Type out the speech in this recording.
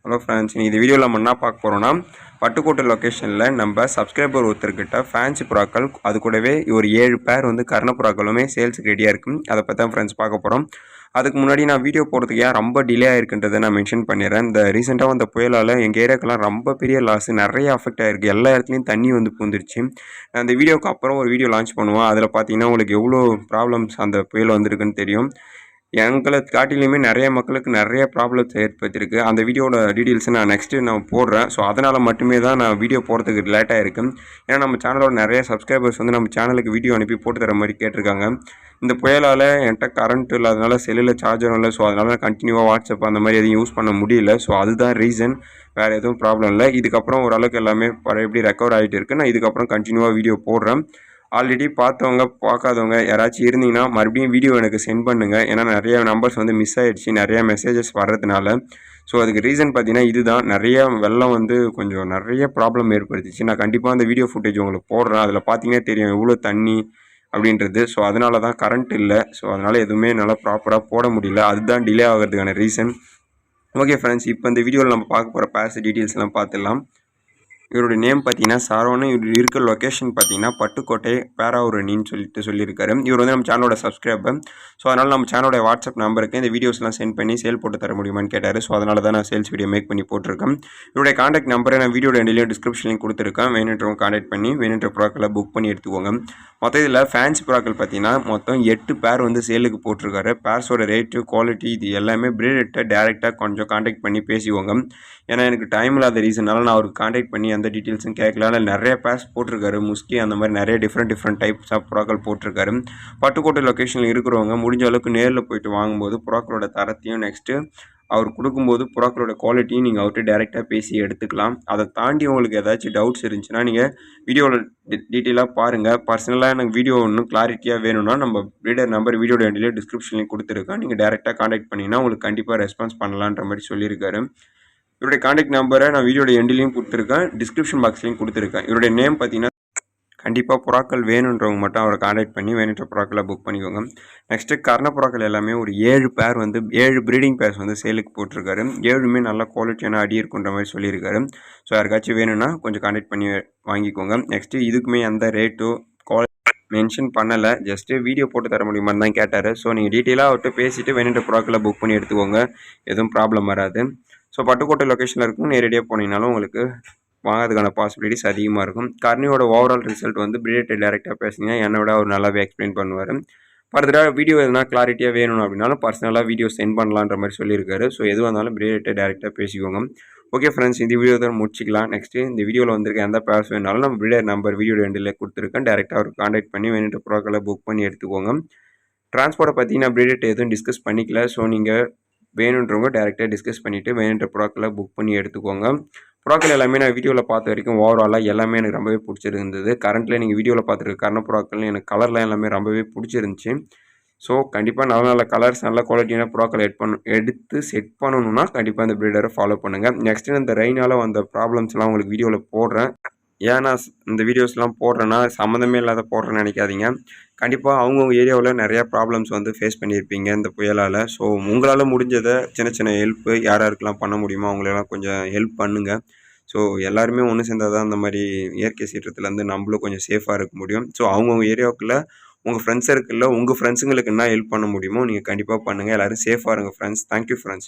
Hello friends, இந்த வீடியோவில் நம்ம என்ன பார்க்க போகிறோம்னா, பட்டுக்கோட்டை லொக்கேஷனில் நம்ம சப்ஸ்கிரைபர் ஒருத்தர்கிட்ட ஃபேன்சி புறாக்கள், அது கூடவே ஒரு 7 பேர் வந்து கர்ண புறாக்களுமே சேல்ஸுக்கு ரெடியாக இருக்குது. அதை பற்றி தான் ஃப்ரெண்ட்ஸ் பார்க்க போகிறோம். அதுக்கு முன்னாடி நான் வீடியோ போகிறதுக்கு ஏன் ரொம்ப டிலே ஆகிருக்குன்றதை நான் மென்ஷன் பண்ணிடுறேன். இந்த ரீசெண்டாக வந்த புயலால் எங்கள் ஏரியாக்கெல்லாம் ரொம்ப பெரிய லாஸ், நிறைய அஃபெக்ட் ஆகிருக்கு. எல்லா இடத்துலையும் தண்ணி வந்து பூந்துருச்சு. அந்த வீடியோக்கு அப்புறம் ஒரு வீடியோ லான்ச் பண்ணுவோம். அதில் பார்த்தீங்கன்னா உங்களுக்கு எவ்வளோ ப்ராப்ளம்ஸ் அந்த புயல் வந்திருக்குன்னு தெரியும். எங்களை காட்டிலையுமே நிறைய மக்களுக்கு நிறைய ப்ராப்ளம்ஸ் ஏற்படுத்தியிருக்கு. அந்த வீடியோட டீட்டெயில்ஸை நான் நெக்ஸ்ட்டு போடுறேன். ஸோ அதனால் மட்டுமே தான் நான் வீடியோ போடுறதுக்கு லேட்டாக இருக்குது. ஏன்னா நம்ம சேனலோட நிறைய சப்ஸ்கிரைபர்ஸ் வந்து நம்ம சேனலுக்கு வீடியோ அனுப்பி போட்டு தர மாதிரி கேட்டிருக்காங்க. இந்த புயலால் என்கிட்ட கரண்ட் இல்லாதனால செல்லில் சார்ஜரும் இல்லை. ஸோ அதனால் நான் கண்டினியூவாக வாட்ஸ்அப் அந்த மாதிரி எதுவும் யூஸ் பண்ண முடியல. ஸோ அதுதான் ரீசன், வேறு எதுவும் ப்ராப்ளம் இல்லை. இதுக்கப்புறம் ஓரளவுக்கு எல்லாமே எப்படி ரெக்கவர் ஆகிட்டு இருக்குது. நான் இதுக்கப்புறம் கண்டினியூவாக வீடியோ போடுறேன். ஆல்ரெடி பார்த்தவங்க பார்க்காதவங்க யாராச்சும் இருந்தீங்கன்னா மறுபடியும் வீடியோ எனக்கு சென்ட் பண்ணுங்கள். ஏன்னா நிறைய நம்பர்ஸ் வந்து மிஸ் ஆகிடுச்சு, நிறையா மெசேஜஸ் வர்றதுனால. ஸோ அதுக்கு ரீசன் பார்த்தீங்கன்னா இதுதான், நிறைய வெள்ளம் வந்து கொஞ்சம் நிறைய ப்ராப்ளம் ஏற்படுத்திச்சு. நான் கண்டிப்பாக அந்த வீடியோ ஃபுட்டேஜ் உங்களுக்கு போடுறேன். அதில் பார்த்தீங்கன்னா தெரியும் எவ்வளோ தண்ணி அப்படின்றது. ஸோ அதனால தான் கரண்ட் இல்லை. ஸோ அதனால் எதுவுமே என்னால் ப்ராப்பராக போட முடியல. அதுதான் டிலே ஆகிறதுக்கான ரீசன். ஓகே ஃப்ரெண்ட்ஸ், இப்போ இந்த வீடியோவில் நம்ம பார்க்க போகிற பேர்ஸ் டீட்டெயில்ஸ்லாம் பார்த்துடலாம். இவருடைய நேம் பார்த்தீங்கன்னா சரவணன். இவர் இருக்கிற லொக்கேஷன் பார்த்தீங்கன்னா பட்டுக்கோட்டை பேராவூரணின்னு சொல்லியிருக்காரு. இவர் வந்து நம்ம சேனலோட சப்ஸ்கிரைபர். ஸோ அதனால் நம்ம சேனலோட வாட்ஸ்அப் நம்பருக்கு இந்த வீடியோஸ்லாம் சென்ட் பண்ணி சேல் போட்டு தர முடியுமான்னு கேட்டார். ஸோ அதனால தான் நான் சேல்ஸ் வீடியோ மேக் பண்ணி போட்டிருக்கேன். இவருடைய காண்டாக்ட் நம்பரை நான் வீடியோட எண்டிலையும் டிஸ்கிரிப்ஷன்லையும் கொடுத்துருக்கேன். வேணுன்றவங்க காண்டாக்ட் பண்ணி வேணுன்ற ப்ராக்களை புக் பண்ணி எடுத்துக்கோங்க. மொத்தம் இதில் ஃபேன்சி ப்ராக்கள் பார்த்தீங்கன்னா மொத்தம் 8 பேர் வந்து சேலுக்கு போட்டிருக்காரு. பேர்ஸோட ரேட்டு, குவாலிட்டி இது எல்லாமே பிரீடர்கிட்ட டேரெக்டாக கொஞ்சம் காண்டாக்ட் பண்ணி பேசிக்கோங்க. ஏன்னா எனக்கு டைம் இல்லாத ரீசனால நான் அவருக்கு காண்டாக்ட் பண்ணி அந்த டீட்டெயில்ஸும் கேட்கல. ஆனால் நிறைய பேர்ஸ் போட்டிருக்காரு. முஸ்கி அந்த மாதிரி நிறைய டிஃப்ரெண்ட் டைப்ஸ் ஆஃப் புறாக்கள் போட்டிருக்காரு. பட்டுக்கோட்டை லொக்கேஷனில் இருக்கிறவங்க முடிஞ்ச அளவுக்கு நேரில் போயிட்டு வாங்கும்போது புறாக்களோட தரத்தையும் நெக்ஸ்ட்டு அவர் கொடுக்கும்போது புறாக்களோட குவாலிட்டியும் நீங்கள் அவர்கிட்ட டேரெக்டாக பேசி எடுத்துக்கலாம். அதை தாண்டி உங்களுக்கு ஏதாச்சும் டவுட்ஸ் இருந்துச்சுன்னா நீங்கள் வீடியோவில் டீட்டெயிலாக பாருங்கள். பர்சனலாக எனக்கு வீடியோ இன்னும் கிளாரிட்டியாக வேணும்னா நம்ம ப்ரீடர் நம்பர் வீடியோட எண்டிலே டிஸ்கிரிப்ஷன்லையும் கொடுத்துருக்கேன். நீங்கள் டேரெக்டாக காண்டாக்ட் பண்ணிங்கன்னா உங்களுக்கு கண்டிப்பாக ரெஸ்பான்ஸ் பண்ணலான்ற மாதிரி சொல்லியிருக்காரு. இவருடைய காண்டாக்ட் நம்பரை நான் வீடியோட எண்டிலையும் கொடுத்துருக்கேன், டிஸ்கிரிப்ஷன் பாக்ஸ்லையும் கொடுத்துருக்கேன். இவருடைய நேம் பார்த்தீங்கன்னா கண்டிப்பாக புறாக்கள் வேணுன்றவங்க மட்டும் அவரை காண்டாக்ட் பண்ணி வேணுன்ற புறாக்களை புக் பண்ணிக்கோங்க. நெக்ஸ்ட்டு கர்ண புறாக்கள் எல்லாமே ஒரு 7 பேர் வந்து 7 ப்ரீடிங் பேர்ஸ் வந்து சேலுக்கு போட்டிருக்காரு. 7மே நல்ல குவாலிட்டியான அடி இருக்குன்ற மாதிரி சொல்லியிருக்காரு. ஸோ யாருக்காச்சும் வேணும்னா கொஞ்சம் காண்டாக்ட் பண்ணி வாங்கிக்கோங்க. நெக்ஸ்ட்டு இதுக்குமே எந்த ரேட்டோ மென்ஷன் பண்ணலை, ஜஸ்ட்டு வீடியோ போட்டு தர முடியுமான்னு தான் கேட்டார். ஸோ நீங்கள் டீட்டெயிலாக அவர்கிட்ட பேசிவிட்டு வேணுன்ற புறாக்களை புக் பண்ணி எடுத்துக்கோங்க, எதுவும் ப்ராப்ளம் வராது. ஸோ பட்டுக்கோட்டை லொக்கேஷனில் இருக்கும், நேரடியாக போனீங்கனாலும் உங்களுக்கு வாங்கிறதுக்கான பாசிபிலிட்டிஸ் அதிகமாக இருக்கும். கர்ணியோட ஓவரால் ரிசல்ட் வந்து பிரீடர்கிட்ட டேரெக்டாக பேசுனீங்கன்னா என்னை விட அவர் நல்லாவே எக்ஸ்பிளைன் பண்ணுவார். ஃபர்தராக வீடியோ எதுனா கிளாரிட்டியாக வேணும் அப்படின்னாலும் பர்சனலாக வீடியோ சென்ட் பண்ணலான்ற மாதிரி சொல்லியிருக்காரு. ஸோ எதுவாக இருந்தாலும் பிரீடர்கிட்ட டேரெக்டாக பேசிக்கோங்க. ஓகே ஃப்ரெண்ட்ஸ், இந்த வீடியோ தான் முடிச்சிக்கலாம். நெக்ஸ்ட்டு இந்த வீடியோவில் வந்திருக்க எந்த பேர்ஸ் வேணாலும் நம்ம பிரீடர் நம்பர் வீடியோ எண்டில் கொடுத்துருக்கேன். டேரெக்டாக அவருக்கு காண்டாக்ட் பண்ணி வேணுன்ற புறாக்களை புக் பண்ணி எடுத்துக்கோங்க. ட்ரான்ஸ்போர்ட்டை பற்றி நான் பிரீடர்கிட்ட எதுவும் டிஸ்கஸ் பண்ணிக்கல. ஸோ நீங்கள் வேணுன்றவங்க டேரெக்டாக டிஸ்கஸ் பண்ணிவிட்டு வேணுன்ற புறாக்களை புக் பண்ணி எடுத்துக்கோங்க. புறாக்கள் எல்லாமே நான் வீடியோவில் பார்த்த வரைக்கும் ஓவராலாக எல்லாமே எனக்கு ரொம்பவே பிடிச்சிருந்தது. கரண்ட்டில் நீங்கள் வீடியோவில் பார்த்துருக்க கர்ண புறாக்கள் எனக்கு கலர்லாம் எல்லாமே ரொம்பவே பிடிச்சிருந்துச்சி. ஸோ கண்டிப்பாக நல்ல கலர்ஸ் நல்ல குவாலிட்டியான புறாக்களை எடுத்து செட் பண்ணணுன்னா கண்டிப்பாக இந்த ப்ரீடரை ஃபாலோ பண்ணுங்கள். நெக்ஸ்ட்டு இந்த ரெயினால் வந்த ப்ராப்ளம்ஸ்லாம் உங்களுக்கு வீடியோவில் போடுறேன். ஏன் நான் இந்த வீடியோஸ்லாம் போடுறேன்னா சம்மந்தமே இல்லாத போடுறேன்னு நினைக்காதீங்க. கண்டிப்பாக அவங்கவுங்க ஏரியாவில் நிறையா ப்ராப்ளம்ஸ் வந்து ஃபேஸ் பண்ணியிருப்பீங்க இந்த புயலால். ஸோ உங்களால் முடிஞ்சதை சின்ன ஹெல்ப்பு யாருக்கெல்லாம் பண்ண முடியுமோ அவங்களெல்லாம் கொஞ்சம் ஹெல்ப் பண்ணுங்கள். ஸோ எல்லாருமே ஒன்று சேர்ந்தால் தான் இந்த மாதிரி இயற்கை சீற்றத்துலேருந்து நம்மளும் கொஞ்சம் சேஃபாக இருக்க முடியும். ஸோ அவங்கவுங்க ஏரியாவுக்குள்ள உங்கள் ஃப்ரெண்ட்ஸ் சர்க்கிளில் உங்கள் ஃப்ரெண்ட்ஸுங்களுக்கு என்ன ஹெல்ப் பண்ண முடியுமோ நீங்கள் கண்டிப்பாக பண்ணுங்கள். எல்லோரும் சேஃபாக இருங்க ஃப்ரெண்ட்ஸ். Thank you friends.